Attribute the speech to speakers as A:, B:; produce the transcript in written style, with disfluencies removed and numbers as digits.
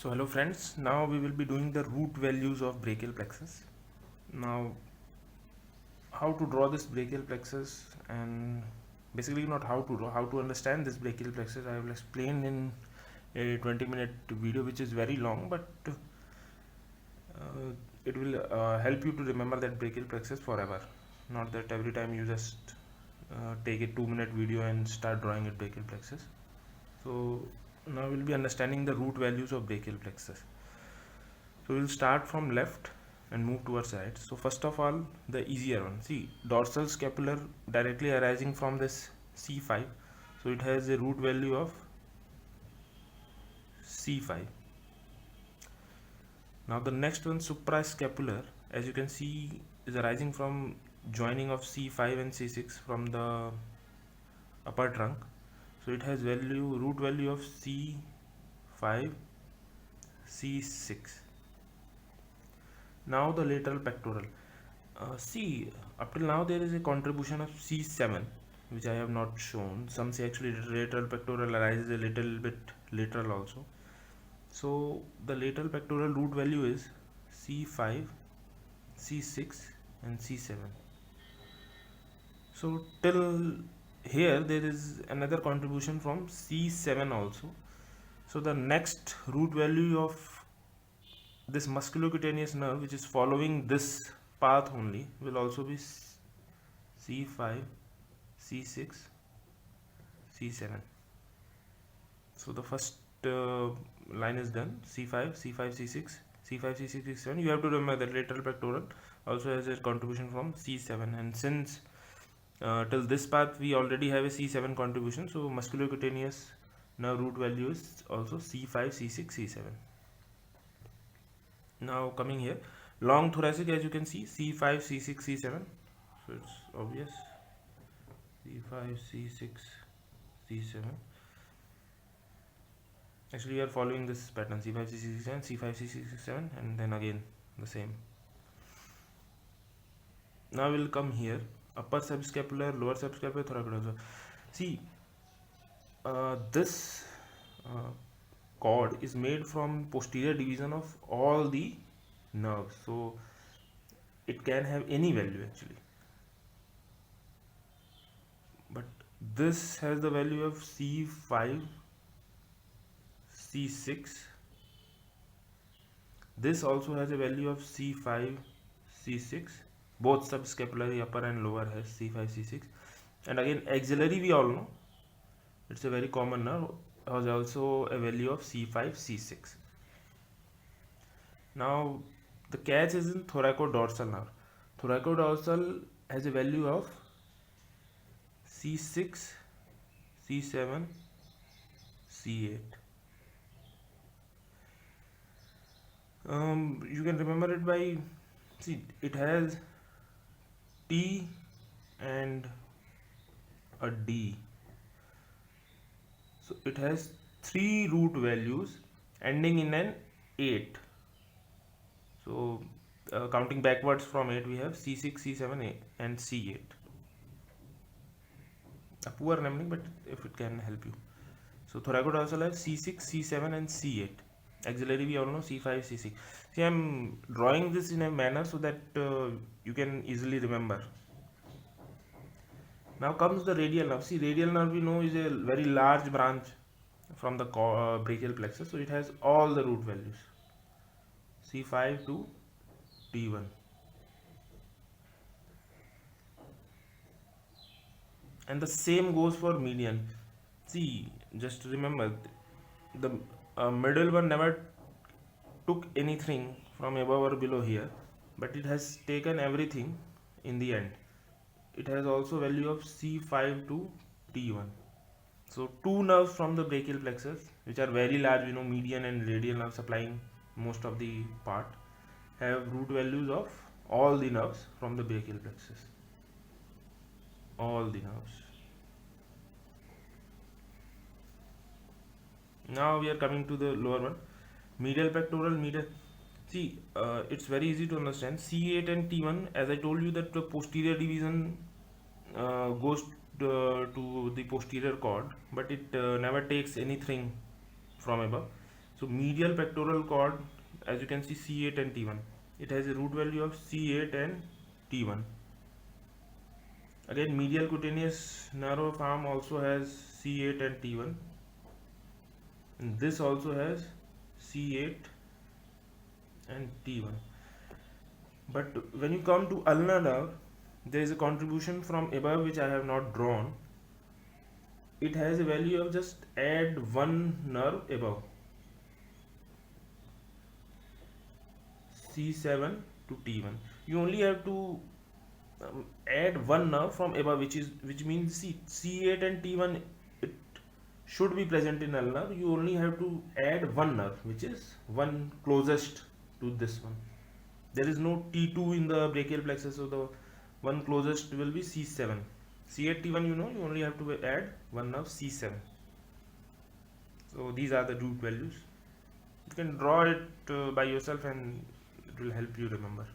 A: So hello friends, now we will be doing the root values of brachial plexus. Now how to draw this brachial plexus, and basically not how to draw, how to understand this brachial plexus I will explain in a 20-minute video which is very long, but it will help you to remember that brachial plexus forever, not that every time you just take a 2-minute video and start drawing it brachial plexus. So now we'll be understanding the root values of brachial plexus. So we'll start from left and move towards right. So first of all, the easier one. See, dorsal scapular directly arising from this C5. So it has a root value of C5. Now the next one, suprascapular, as you can see, is arising from joining of C5 and C6 from the upper trunk. So it has root value of C5, C6. Now the lateral pectoral. See, up till now there is a contribution of C7 which I have not shown. Some say actually lateral pectoral arises a little bit lateral also. So the lateral pectoral root value is C5, C6 and C7. So till here there is another contribution from C7 also. So the next root value of this musculocutaneous nerve, which is following this path only, will also be C5, C6, C7. So the first line is done. C5, C5, C6, C5, C6, C7. You have to remember that lateral pectoral also has a contribution from C7, and since till this path we already have a C7 contribution, so musculocutaneous nerve root value is also C5, C6, C7. Now coming here, long thoracic, as you can see, C5, C6, C7. So it's obvious. C5, C6, C7. Actually, we are following this pattern: C5, C6, C7, C5, C6, C7, and then again the same. Now we'll come here: upper subscapular, lower subscapular, thoracodorsal. See, this cord is made from posterior division of all the nerves, so it can have any value actually, but this has the value of C5, C6. This also has a value of C5, C6. Both subscapulary upper and lower has C5, C6. And again, axillary, we all know it's a very common nerve, has also a value of C5, C6. Now the catch is in thoracodorsal nerve. Thoracodorsal has a value of C6, C7, C8. You can remember it by, see, it has T and a D. So it has 3 root values ending in an 8. So counting backwards from 8, we have C6, C7, and C8. A poor naming, but if it can help you. So thoracodorsal has C6, C7 and C8. Axillary, we all know C5, C6. See, I'm drawing this in a manner so that you can easily remember. Now comes the radial nerve. See, radial nerve we know is a very large branch from the brachial plexus, so it has all the root values, C5 to T1. And the same goes for median. See, just remember, the middle one never took anything from above or below here, but it has taken everything in the end. It has also value of C5 to T1. So two nerves from the brachial plexus, which are very large, you know, median and radial nerves supplying most of the part, have root values of all the nerves from the brachial plexus. All the nerves. Now we are coming to the lower one, medial pectoral, medial. See, it's very easy to understand. C8 and T1, as I told you, that the posterior division goes to the posterior cord, but it never takes anything from above. So medial pectoral cord, as you can see, C8 and T1. It has a root value of C8 and T1. Again, medial cutaneous nerve of arm also has C8 and T1. And this also has C8 and T1. But when you come to ulnar nerve, there is a contribution from above which I have not drawn. It has a value of just add one nerve above, C7 to T1. You only have to add one nerve from above, which means C8 and T1, it should be present in ulnar. You only have to add one nerve, which is one closest to this one. There is no T2 in the brachial plexus, so the one closest will be C7. C8, T1, you know, you only have to add one nerve, C7. So these are the root values. You can draw it by yourself and it will help you remember.